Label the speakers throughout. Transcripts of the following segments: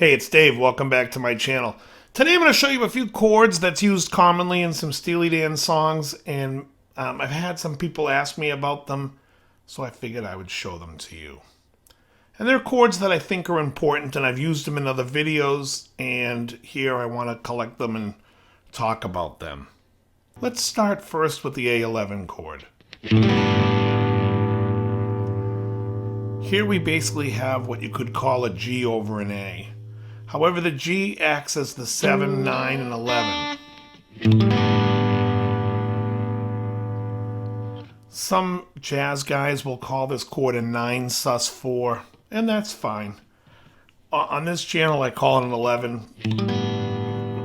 Speaker 1: Hey, it's Dave. Welcome back to my channel. Today I'm going to show you a few chords that's used commonly in some Steely Dan songs, and I've had some people ask me about them, so I figured I would show them to you. And they're chords that I think are important, and I've used them in other videos, and here I want to collect them and talk about them. Let's start first with the A11 chord. Here we basically have what you could call a G over an A. However, the G acts as the 7, 9, and 11. Some jazz guys will call this chord a 9 sus4, and that's fine. On this channel, I call it an 11.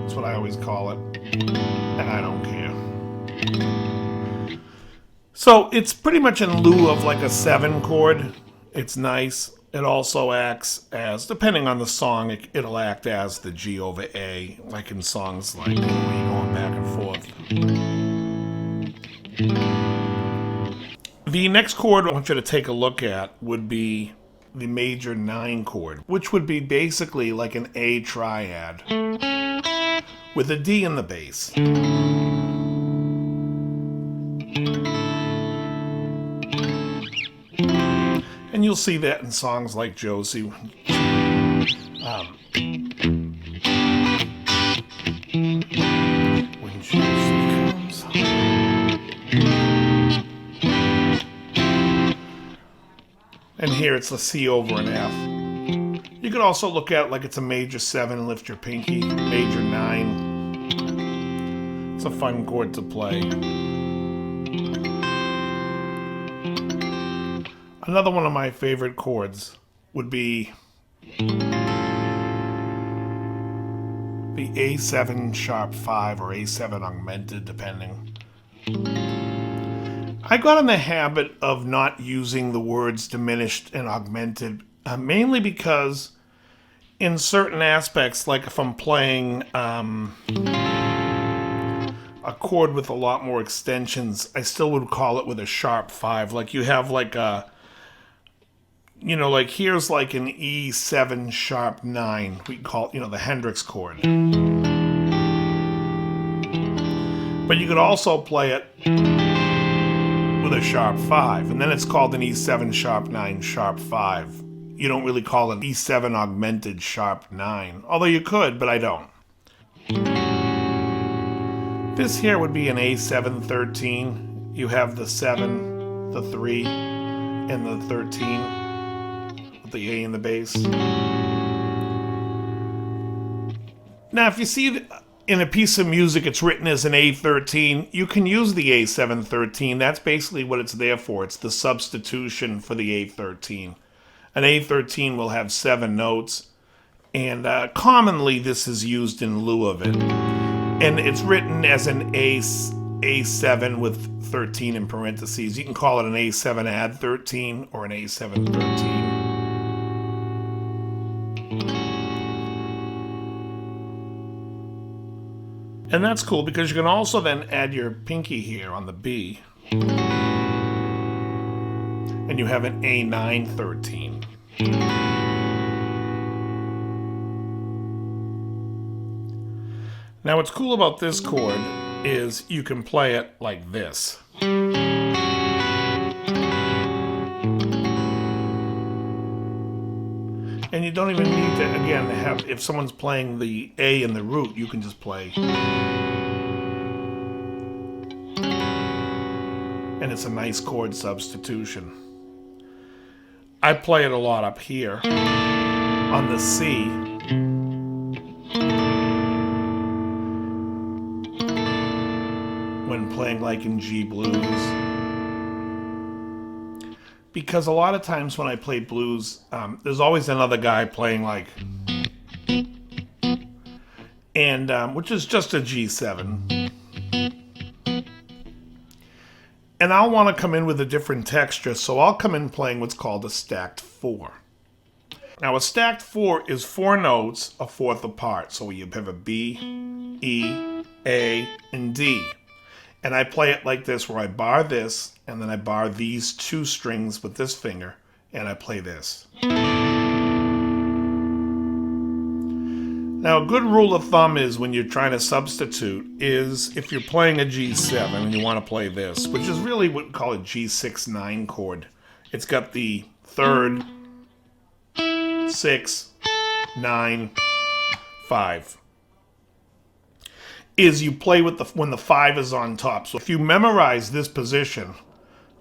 Speaker 1: That's what I always call it, and I don't care. So it's pretty much in lieu of like a 7 chord. It's nice. It also acts as, depending on the song, it'll act as the G over A, like in songs like where you're going back and forth. The next chord I want you to take a look at would be the major 9 chord, which would be basically like an A triad with a D in the bass. And you'll see that in songs like Josie. When Josie comes home. And here it's a C over an F. You could also look at it like it's a major 7 and lift your pinky, major 9. It's a fun chord to play. Another one of my favorite chords would be the A7 sharp 5 or A7 augmented, depending. I got in the habit of not using the words diminished and augmented, mainly because in certain aspects, like if I'm playing a chord with a lot more extensions, I still would call it with a sharp 5. Like you have like a, you know, like here's like an E7 sharp 9. We call it, you know, the Hendrix chord. But you could also play it with a sharp 5, and then it's called an E7 sharp 9 sharp 5. You don't really call it E7 augmented sharp 9, although you could, but I don't. This here would be an A7 13. You have the 7, the 3, and the 13. The A in the bass. Now, if you see in a piece of music it's written as an A13, you can use the A713. That's basically what it's there for. It's the substitution for the A13. An A13 will have 7 notes, and commonly this is used in lieu of it. And it's written as an A7 with 13 in parentheses. You can call it an A7 add 13 or an A7 13. And that's cool because you can also then add your pinky here on the B. And you have an A9 13. Now what's cool about this chord is you can play it like this. And you don't even need to, again, have, if someone's playing the A in the root, you can just play. And it's a nice chord substitution. I play it a lot up here on the C. When playing like in G blues. Because a lot of times when I play blues, there's always another guy playing like, and which is just a G7. And I'll want to come in with a different texture, so I'll come in playing what's called a stacked 4. Now a stacked 4 is 4 notes a fourth apart, so you have a B, E, A, and D. And I play it like this, where I bar this, and then I bar these 2 strings with this finger, and I play this. Now, a good rule of thumb is when you're trying to substitute is if you're playing a G7 and you want to play this, which is really what we call a G6-9 chord. It's got the third, 6, 9, 5. Is you play with when the 5 is on top. So if you memorize this position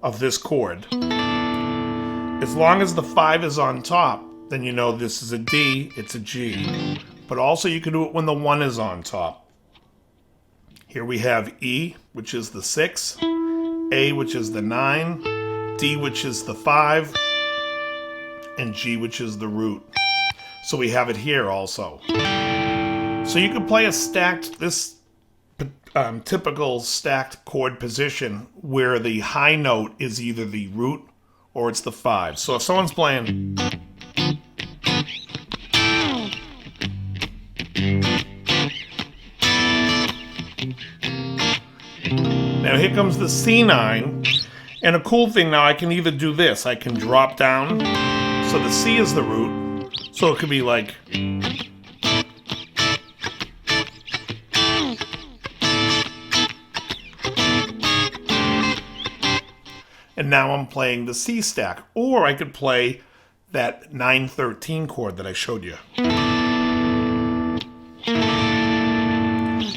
Speaker 1: of this chord, as long as the 5 is on top, then you know this is a D, it's a G. But also you can do it when the 1 is on top. Here we have E, which is the 6, A, which is the 9, D, which is the 5, and G, which is the root. So we have it here also. So you can play a stacked, typical stacked chord position where the high note is either the root or it's the 5. So if someone's playing... Now here comes the C9, and a cool thing now, I can either do this, I can drop down, so the C is the root, so it could be like... And now I'm playing the C stack, or I could play that 9-13 chord that I showed you.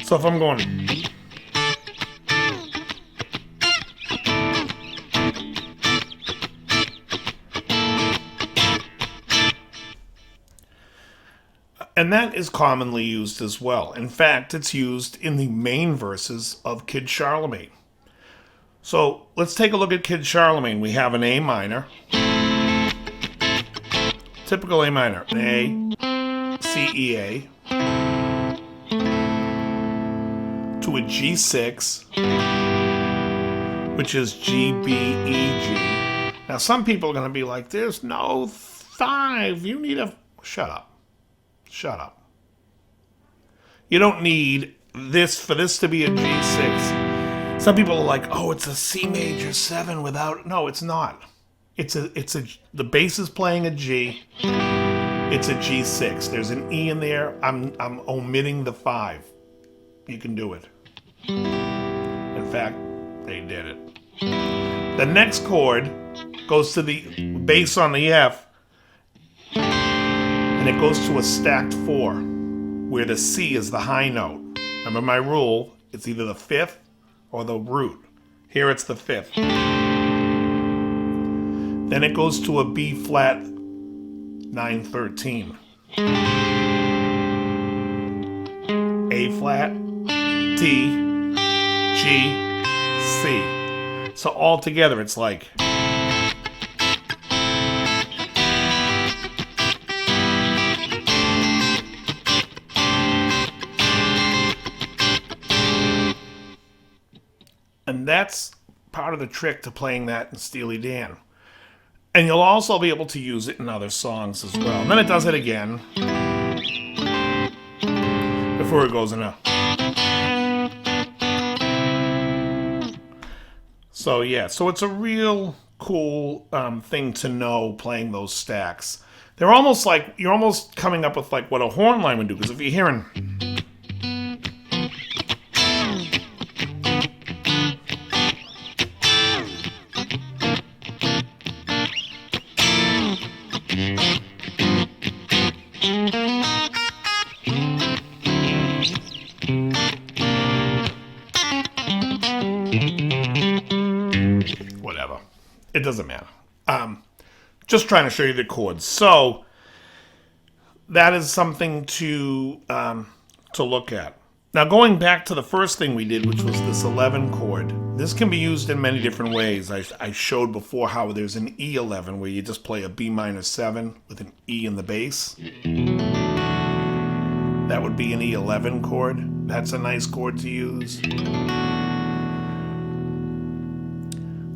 Speaker 1: So if I'm going... And that is commonly used as well. In fact, it's used in the main verses of Kid Charlemagne. So let's take a look at Kid Charlemagne. We have an A minor, typical A minor, an A, C, E, A, to a G6, which is G, B, E, G. Now some people are going to be like, there's no 5, you need a... Shut up. Shut up. You don't need this for this to be a G6. Some people are like, oh, it's a C major 7 without... No, it's not. The bass is playing a G. It's a G6. There's an E in there. I'm omitting the 5. You can do it. In fact, they did it. The next chord goes to the bass on the F, and it goes to a stacked 4, where the C is the high note. Remember my rule, it's either the 5th or the root. Here it's the 5th. Then it goes to a B flat 9-13. A flat, D, G, C. So all together it's like... And that's part of the trick to playing that in Steely Dan. And you'll also be able to use it in other songs as well. And then it does it again before it goes in a... So yeah, so it's a real cool thing to know playing those stacks. They're almost like, you're almost coming up with like what a horn line would do. Because if you're hearing... Whatever. It doesn't matter. Just trying to show you the chords. So that is something to look at. Now going back to the first thing we did, which was this 11 chord. This can be used in many different ways. I showed before how there's an E11 where you just play a B minor 7 with an E in the bass. That would be an E11 chord. That's a nice chord to use.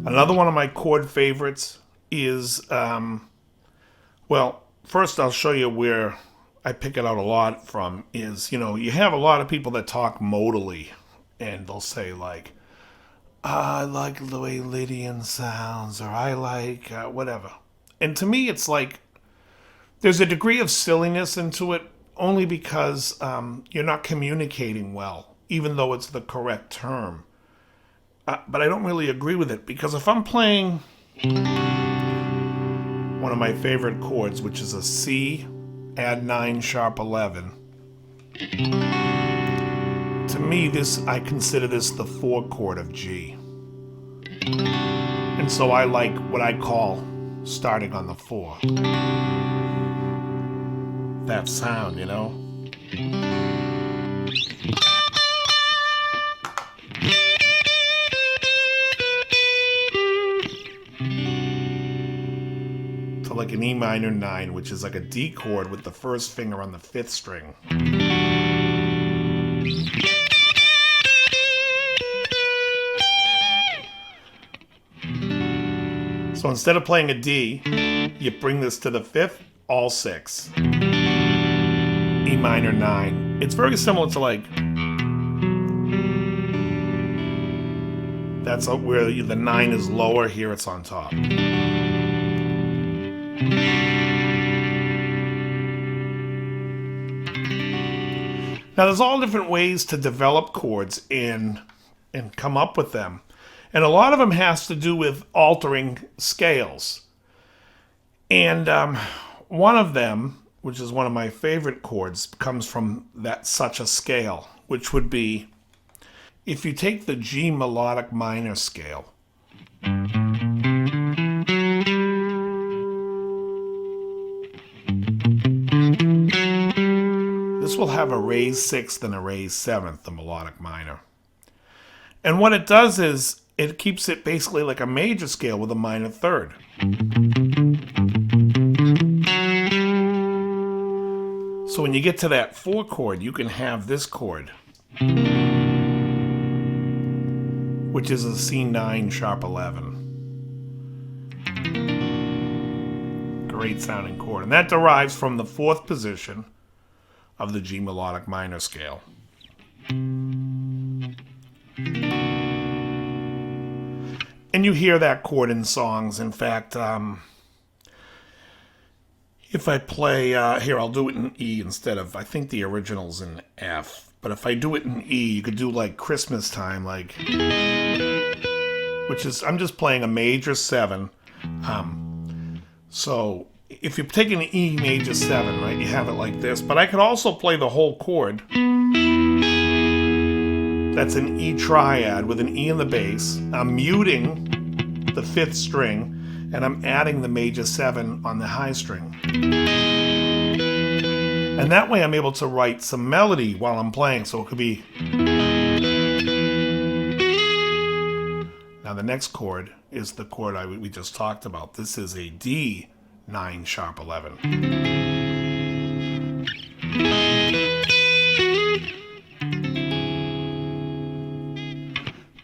Speaker 1: Another one of my chord favorites is, well, first I'll show you where I pick it out a lot from is, you know, you have a lot of people that talk modally, and they'll say like, I like the way Lydian sounds, or I like whatever. And to me, it's like, there's a degree of silliness into it only because you're not communicating well, even though it's the correct term. But I don't really agree with it, because if I'm playing one of my favorite chords, which is a C, add 9, sharp 11, to me, I consider this the 4 chord of G. And so I like what I call starting on the 4. That sound, you know? To like an E minor 9, which is like a D chord with the first finger on the 5th string. So instead of playing a D, you bring this to the 5th, all 6. E minor 9. It's very similar to like, that's where the 9 is lower, here it's on top. Now there's all different ways to develop chords and come up with them. And a lot of them has to do with altering scales. And one of them, which is one of my favorite chords, comes from that such a scale, which would be, if you take the G melodic minor scale, this will have a raised 6th and a raised 7th, the melodic minor. And what it does is, it keeps it basically like a major scale with a minor 3rd. So when you get to that 4 chord, you can have this chord, which is a C9 sharp 11. Great sounding chord. And that derives from the 4th position of the G melodic minor scale. And you hear that chord in songs. In fact, if I play, here, I'll do it in E instead of, I think the original's in F. But if I do it in E, you could do like Christmas time, like, which is, I'm just playing a major 7. So if you take an E major 7, right, you have it like this. But I could also play the whole chord. That's an E triad with an E in the bass. I'm muting the 5th string, and I'm adding the major 7 on the high string. And that way I'm able to write some melody while I'm playing, so it could be... Now the next chord is the chord we just talked about. This is a D 9 sharp 11.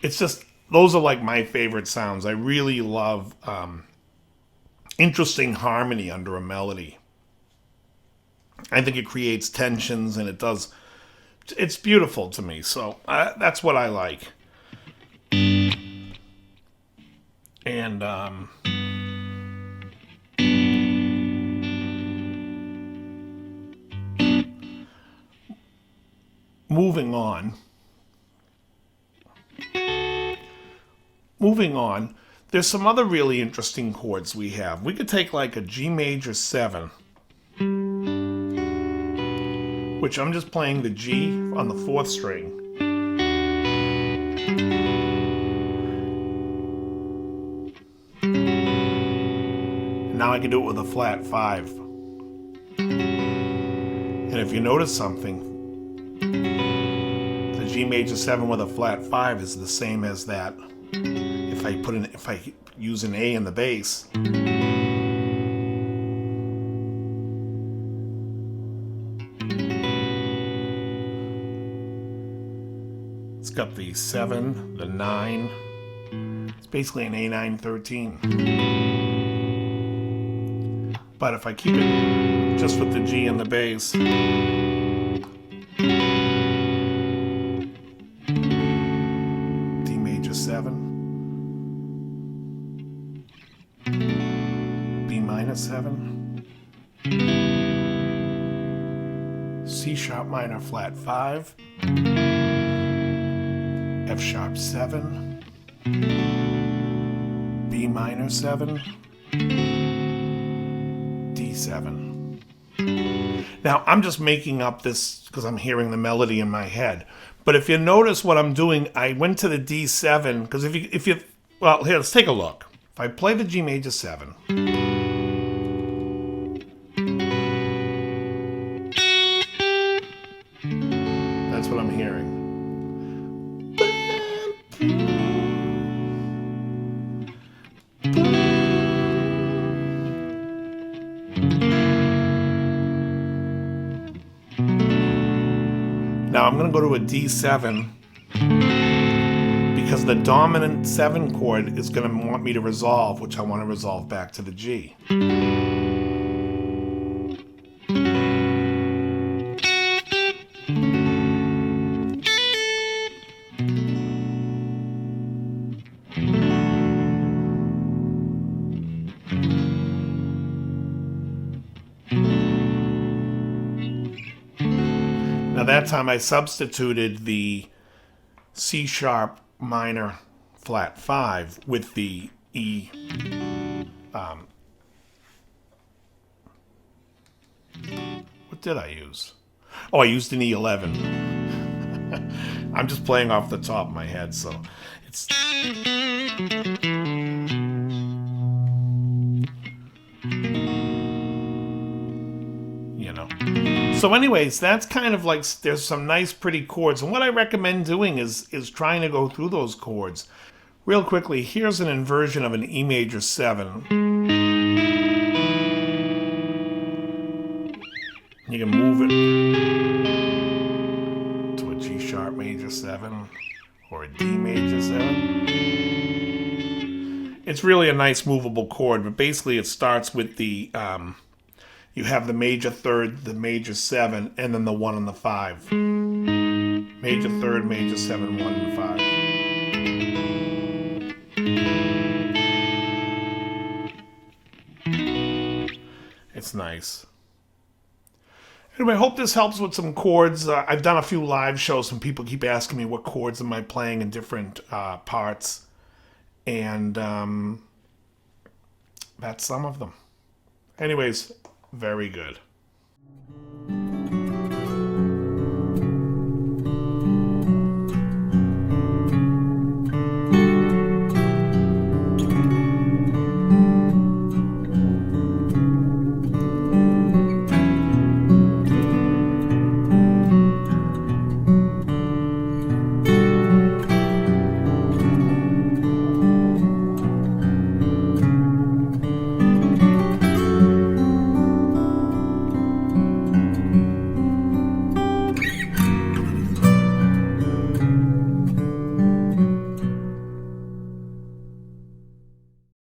Speaker 1: It's just, those are like my favorite sounds. I really love interesting harmony under a melody. I think it creates tensions, and it's beautiful to me. So that's what I like. And moving on. There's some other really interesting chords we have. We could take like a G major 7, which I'm just playing the G on the 4th string. Now I can do it with a flat 5. And if you notice something, the G major 7 with a flat 5 is the same as that. If I use an A in the bass, it's got the 7, the 9. It's basically an A9 13. But if I keep it just with the G in the bass, D major 7, B minor 7, C sharp minor flat 5, F sharp 7, B minor 7, D7. Now, I'm just making up this because I'm hearing the melody in my head. But if you notice what I'm doing, I went to the D7, because if you, well, here, let's take a look. If I play the G major 7, that's what I'm hearing. Now I'm going to go to a D7 because the dominant 7 chord is going to want me to resolve, which I want to resolve back to the G. Now that time I substituted the C sharp minor flat 5 with the E. What did I use? Oh, I used an E11. I'm just playing off the top of my head, so it's... You know. So anyways, that's kind of like, there's some nice pretty chords. And what I recommend doing is trying to go through those chords. Real quickly, here's an inversion of an E major 7. You can move it to a G sharp major 7 or a D major 7. It's really a nice movable chord, but basically it starts with the... you have the major third, the major 7, and then the 1 and the 5. Major third, major 7, 1 and 5. It's nice. Anyway, I hope this helps with some chords. I've done a few live shows and people keep asking me what chords am I playing in different parts. And that's some of them. Anyways, very good.